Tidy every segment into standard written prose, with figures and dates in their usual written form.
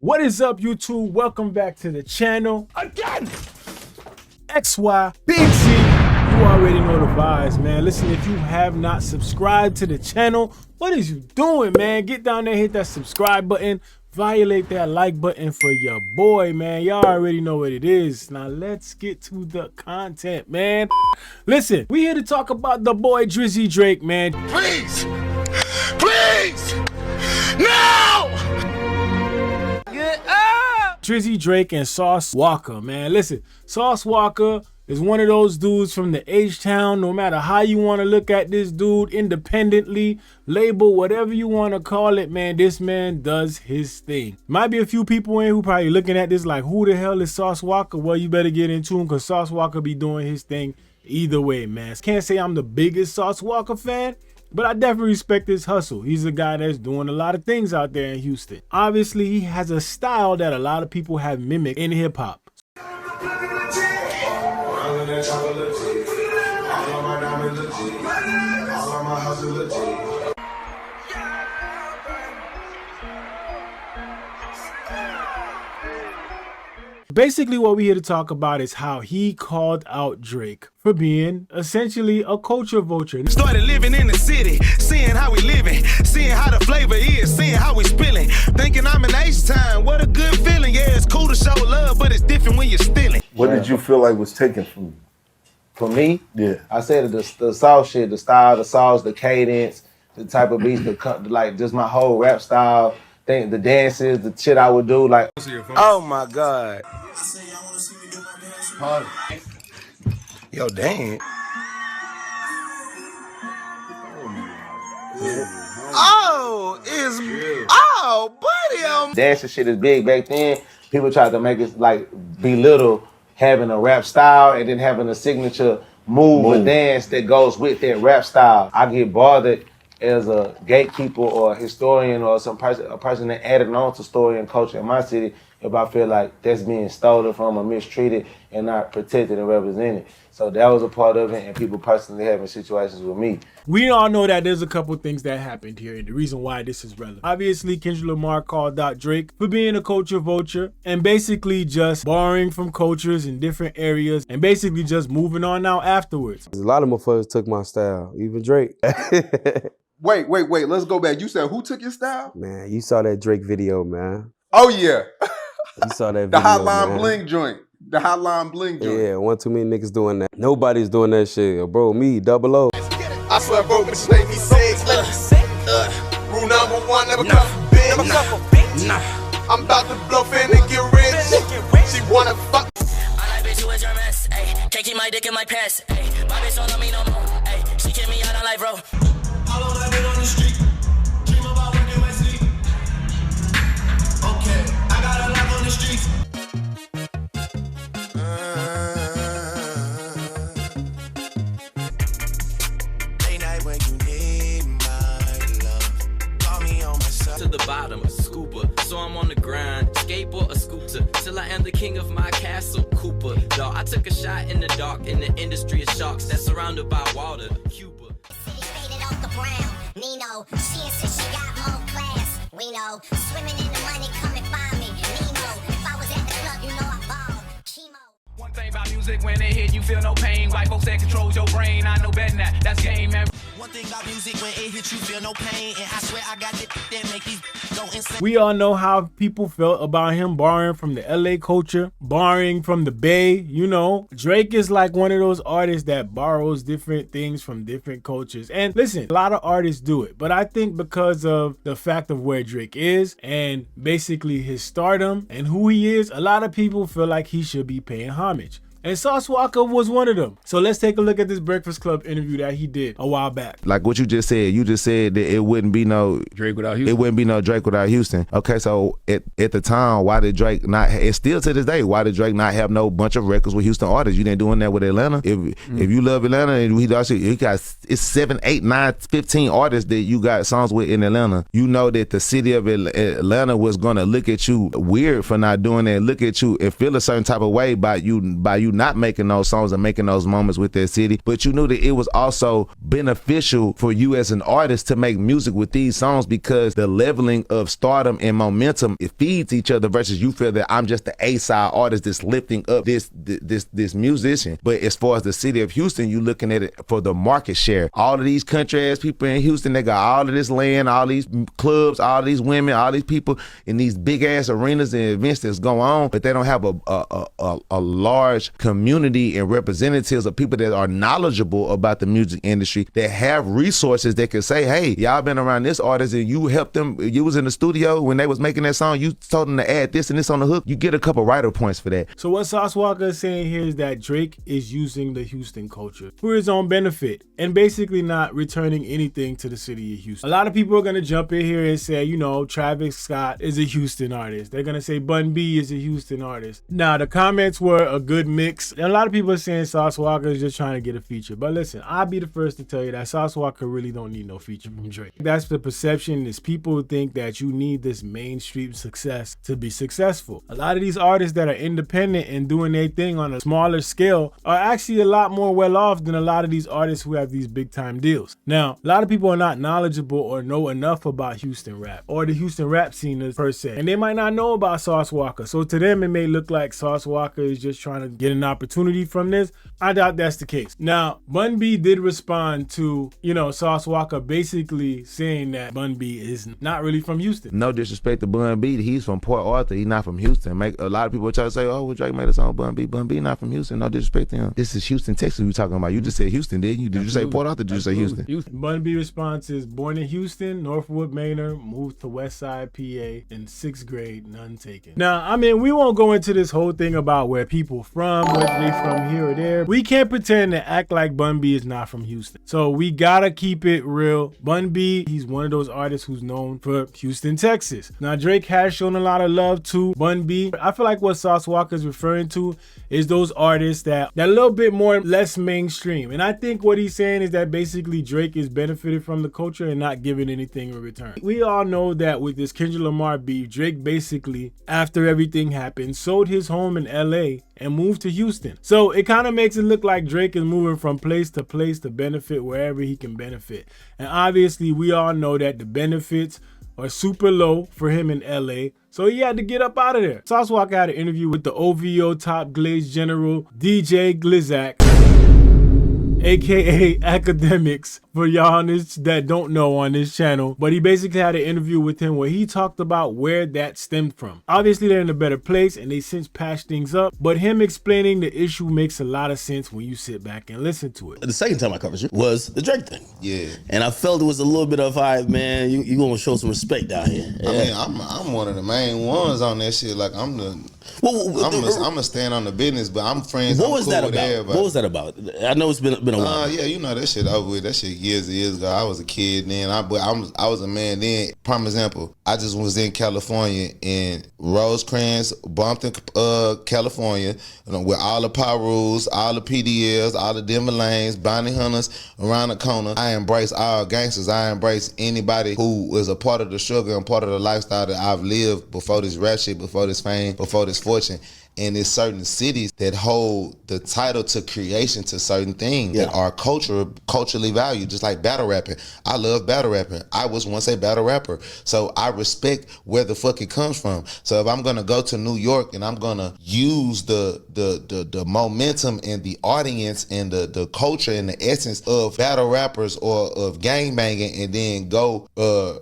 What is up, YouTube? Welcome back to the channel again. XY Big Z. You already know the vibes, man. Listen, if you have not subscribed to the channel, what is you doing, man? Get down there, hit that subscribe button, violate that like button for your boy, man. Y'all already know what it is. Now let's get to the content, man. Listen, we here to talk about the boy Drizzy Drake, man. Please, please, no! Drizzy Drake and Sauce Walker, man. Listen, Sauce Walker is one of those dudes from the H-Town. No matter how you want to look at this dude, independently, label, whatever you want to call it, man, this man does his thing. Might be a few people in who probably looking at this like, who the hell is Sauce Walker? Well, you better get into him because Sauce Walker be doing his thing either way, man. Can't say I'm the biggest Sauce Walker fan, but I definitely respect his hustle. He's a guy that's doing a lot of things out there in Houston. Obviously, he has a style that a lot of people have mimicked in hip hop. Basically, what we're here to talk about is how he called out Drake for being essentially a culture vulture. Started living in the city, seeing how we living, seeing how the flavor is, seeing how we spilling, thinking I'm in H-Time. What a good feeling. Yeah, it's cool to show love, but it's different when you're stealing. What did you feel like was taken from you? For me, Yeah. I said the sauce shit, the style, the sauce, the cadence, the type of beats, like just my whole rap style, the dances, the shit I would do, like. Oh my God. Yo, dang. Buddy. Dancing shit is big back then. People tried to make it like belittle having a rap style and then having a signature move or dance that goes with that rap style. I get bothered as a gatekeeper or a historian or a person that added on to story and culture in my city if I feel like that's being stolen from or mistreated and not protected and represented. So that was a part of it, and people personally having situations with me. We all know that there's a couple things that happened here and the reason why this is relevant. Obviously, Kendrick Lamar called out Drake for being a culture vulture and basically just borrowing from cultures in different areas and basically just moving on now afterwards. A lot of motherfuckers took my style, even Drake. Wait, let's go back. You said who took your style? Man, you saw that Drake video, man. Oh yeah. You saw that The video, Hotline man. Bling joint. The Hotline Bling joint. Yeah, one too many niggas doing that. Nobody's doing that shit. Bro, me, double O. I swear broke bitches make me sick. Rule number one, never come for bitch. I'm about to bluff in and get rich. She wanna fuck. I like bitch, you a germ ass, ayy. Can't keep my dick in my pants, ayy. My bitch don't love me no more, ayy. She kick me out on life, bro. All on that bitch on the street. Dream about working my sleep. Okay, I got a life on the streets. Late night when you need my love. Call me on my side. To the bottom, scuba, so I'm on the grind, skateboard or scooter, till I am the king of my castle, Cooper. Dawg, I took a shot in the dark, in the industry of sharks that's surrounded by water, Cuba. Nino, she insists she got more class. We know, swimming in the money, come and find me. Nino, if I was at the club, you know I balled. Chemo. One thing about music, when it hit, you feel no pain. White folks that controls your brain, I know better than that. That's game, man. One thing about music, when it hits, you feel no pain. And I swear I got it that make these go insane. We all know how people felt about him borrowing from the LA culture, borrowing from the Bay, you know. Drake is like one of those artists that borrows different things from different cultures. And listen, a lot of artists do it, but I think because of the fact of where Drake is and basically his stardom and who he is, a lot of people feel like he should be paying homage. And Sauce Walker was one of them. So let's take a look at this Breakfast Club interview that he did a while back. Like what you just said that it wouldn't be no Drake without Houston. It wouldn't be no Drake without Houston. Okay, so at the time, why did Drake not? It's still to this day. Why did Drake not have no bunch of records with Houston artists? You didn't doing that with Atlanta. If you love Atlanta, and he got it's 7, 8, 9, 15 artists that you got songs with in Atlanta. You know that the city of Atlanta was gonna look at you weird for not doing that. Look at you and feel a certain type of way by you you not making those songs and making those moments with that city, but you knew that it was also beneficial for you as an artist to make music with these songs because the leveling of stardom and momentum, it feeds each other versus you feel that I'm just the A-side artist that's lifting up this musician. But as far as the city of Houston, you looking at it for the market share. All of these country ass people in Houston, they got all of this land, all these clubs, all these women, all these people in these big ass arenas and events that's going on, but they don't have a large community and representatives of people that are knowledgeable about the music industry, that have resources that can say, hey, y'all been around this artist and you helped them, you was in the studio when they was making that song, you told them to add this and this on the hook, you get a couple writer points for that. So what Sauce Walka is saying here is that Drake is using the Houston culture for his own benefit and basically not returning anything to the city of Houston. A lot of people are going to jump in here and say, you know, Travis Scott is a Houston artist. They're going to say Bun B is a Houston artist. Now, the comments were a good mix. And a lot of people are saying Sauce Walka is just trying to get a feature. But listen, I'll be the first to tell you that Sauce Walka really don't need no feature from Drake. That's the perception, is people think that you need this mainstream success to be successful. A lot of these artists that are independent and doing their thing on a smaller scale are actually a lot more well off than a lot of these artists who have these big time deals. Now, a lot of people are not knowledgeable or know enough about Houston rap or the Houston rap scene per se, and they might not know about Sauce Walka. So to them, it may look like Sauce Walka is just trying to get an opportunity from this. I doubt that's the case. Now, Bun B did respond to, you know, Sauce Walka basically saying that Bun B is not really from Houston. No disrespect to Bun B, he's from Port Arthur, he's not from Houston. A lot of people try to say, oh, well, Drake made a song Bun B. Bun B not from Houston. No disrespect to him. This is Houston, Texas we talking about. You just said Houston, didn't you? Did you say Port Arthur? Did you say Houston? Bun B response is born in Houston, Northwood Manor, moved to Westside, PA in 6th grade, none taken. Now, I mean, we won't go into this whole thing about where people from, whether they from here or there. We can't pretend to act like Bun B is not from Houston. So we gotta keep it real. Bun B, he's one of those artists who's known for Houston, Texas. Now, Drake has shown a lot of love to Bun B. I feel like what Sauce Walka is referring to is those artists that a little bit more less mainstream. And I think what he's saying is that basically Drake is benefited from the culture and not giving anything in return. We all know that with this Kendrick Lamar beef, Drake basically, after everything happened, sold his home in LA and moved to Houston. So it kind of makes it look like Drake is moving from place to benefit wherever he can benefit. And obviously we all know that the benefits are super low for him in LA. So he had to get up out of there. Sauce Walka had an interview with the OVO top glaze general, DJ Glizak, aka Academics, for y'all on this that don't know on this channel. But he basically had an interview with him where he talked about where that stemmed from. Obviously they're in a better place and they since patched things up, but him explaining the issue makes a lot of sense when you sit back and listen to it. The second time I covered you was the Drake thing. Yeah. And I felt it was a little bit of, all right, man, you gonna show some respect down here. Yeah. I mean, I'm one of the main ones on that shit. Like I'm gonna stand on the business, but I'm friends. What was that about? What was that about? I know it's been a while. Yeah, you know that shit over with. That shit years ago. I was a kid then. I was a man then. Prime example. I just was in California in Rosecrans, Bumpton, California, with all the power rules, all the PDLs, all the Denver lanes, bounty hunters around the corner. I embrace all gangsters. I embrace anybody who is a part of the struggle and part of the lifestyle that I've lived before this rap shit, before this fame, before this fortune. And there's certain cities that hold the title to creation to certain things that are culturally valued, just like battle rapping. I love battle rapping. I was once a battle rapper. So I respect where the fuck it comes from. So if I'm gonna go to New York and I'm gonna use the momentum and the audience and the culture and the essence of battle rappers or of gangbanging and then go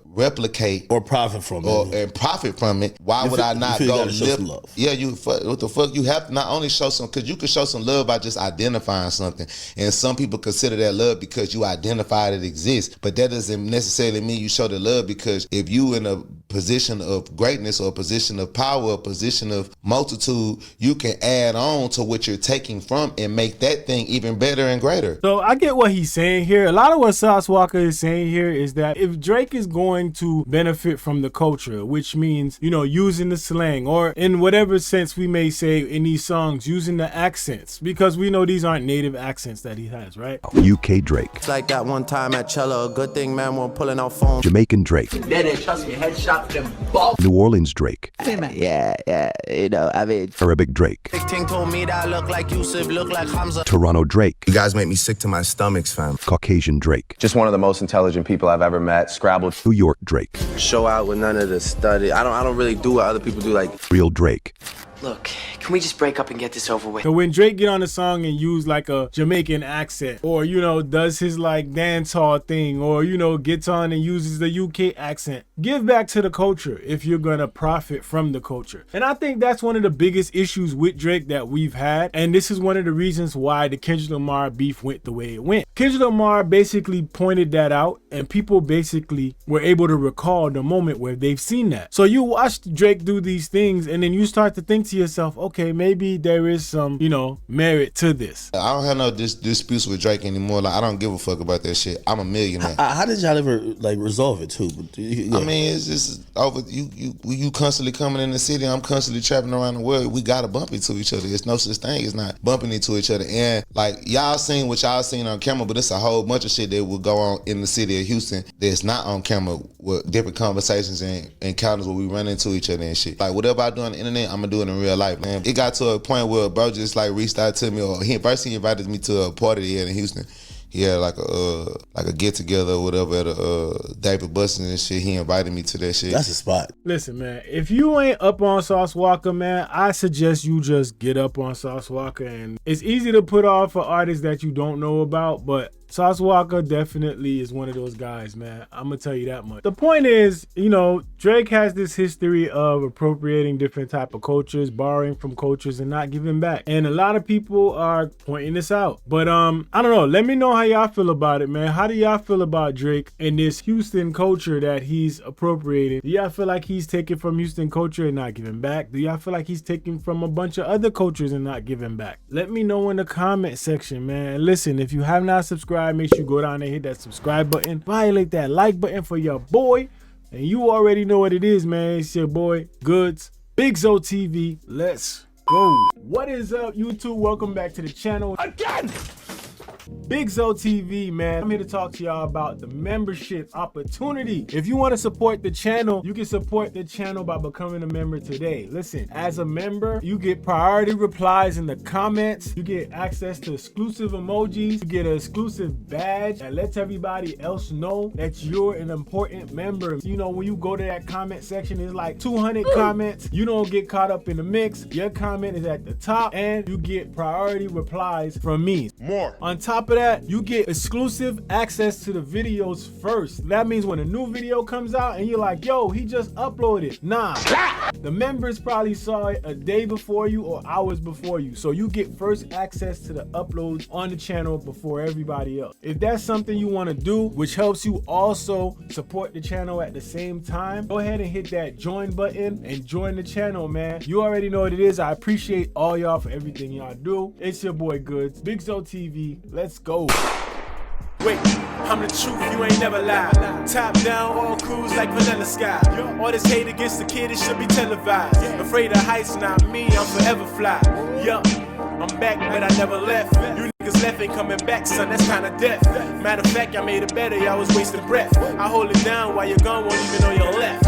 replicate or profit from it. And profit from it, why would I not go live? Love. Yeah, what the fuck? You have to not only show some, because you can show some love by just identifying something. And some people consider that love because you identify it exists. But that doesn't necessarily mean you show the love, because if you in a position of greatness or a position of power, a position of multitude, you can add on to what you're taking from and make that thing even better and greater. So I get what he's saying here. A lot of what Sauce Walka is saying here is that if Drake is going to benefit from the culture, which means, you know, using the slang or in whatever sense we may say in these songs, using the accents, because we know these aren't native accents that he has, right? UK Drake. It's like that one time at Cello, a good thing man won't pulling out phone. Jamaican Drake. Then trust me, headshot about them balls. New Orleans Drake. Yeah, you know, I mean. Arabic Drake. Ting told me that I look like Yusuf, look like Hamza. Toronto Drake. You guys make me sick to my stomachs, fam. Caucasian Drake. Just one of the most intelligent people I've ever met. Scrabble. New York Drake. Show out with none of the study. I don't really do what other people do. Like Real Drake. Look, can we just break up and get this over with? So when Drake get on the song and use like a Jamaican accent, or you know, does his like dance hall thing, or you know, gets on and uses the UK accent, give back to the culture if you're gonna profit from the culture. And I think that's one of the biggest issues with Drake that we've had, and this is one of the reasons why the Kendrick Lamar beef went the way it went. Kendrick Lamar basically pointed that out, and people basically were able to recall the moment where they've seen that. So you watch Drake do these things, and then you start to think to yourself, okay, maybe there is some, you know, merit to this. I don't have no disputes with Drake anymore. Like, I don't give a fuck about that shit. I'm a millionaire. How did y'all ever like resolve it too? I mean, it's just over. You constantly coming in the city. I'm constantly trapping around the world. We gotta bump into each other. It's no such thing as not bumping into each other. And like y'all seen what y'all seen on camera, but it's a whole bunch of shit that will go on in the city of Houston that's not on camera with different conversations and encounters where we run into each other and shit. Like whatever I do on the internet, I'm gonna do it in real life, man. It got to a point where bro just like reached out to me, or he invited me to a party he had in Houston. He had like a get together or whatever at David Bustin and shit. He invited me to that shit. That's a spot. Listen, man, if you ain't up on Sauce Walka, man, I suggest you just get up on Sauce Walka. And it's easy to put off for artists that you don't know about, but Sauce Walka definitely is one of those guys, man. I'm gonna tell you that much. The point is, you know, Drake has this history of appropriating different type of cultures, borrowing from cultures and not giving back. And a lot of people are pointing this out. But I don't know. Let me know how y'all feel about it, man. How do y'all feel about Drake and this Houston culture that he's appropriated? Do y'all feel like he's taking from Houston culture and not giving back? Do y'all feel like he's taking from a bunch of other cultures and not giving back? Let me know in the comment section, man. Listen, if you have not subscribed, make sure you go down and hit that subscribe button, violate that like button for your boy, and you already know what it is, man. It's your boy Goods, BigZoeTV. Let's go. What is up, YouTube? Welcome back to the channel again. BigZoeTV, man. I'm here to talk to y'all about the membership opportunity. If you want to support the channel, you can support the channel by becoming a member today. Listen, as a member, you get priority replies in the comments. You get access to exclusive emojis. You get an exclusive badge that lets everybody else know that you're an important member. You know, when you go to that comment section, it's like 200 comments. You don't get caught up in the mix. Your comment is at the top, and you get priority replies from me. More. On top of that, you get exclusive access to the videos first. That means when a new video comes out and you're like, yo, he just uploaded. Nah, the members probably saw it a day before you or hours before you. So you get first access to the uploads on the channel before everybody else. If that's something you want to do, which helps you also support the channel at the same time, go ahead and hit that join button and join the channel, man. You already know what it is. I appreciate all y'all for everything y'all do. It's your boy Goods, BigZoeTV. Let's go. Wait, I'm the truth, you ain't never lied. Top down, all crews like vanilla sky. All this hate against the kid, it should be televised. Afraid of heights, not me, I'm forever fly. Yup, I'm back, but I never left. You niggas left ain't coming back, son, that's kinda death. Matter of fact, I made it better, y'all was wasting breath. I hold it down while you're gone, won't even know you're left.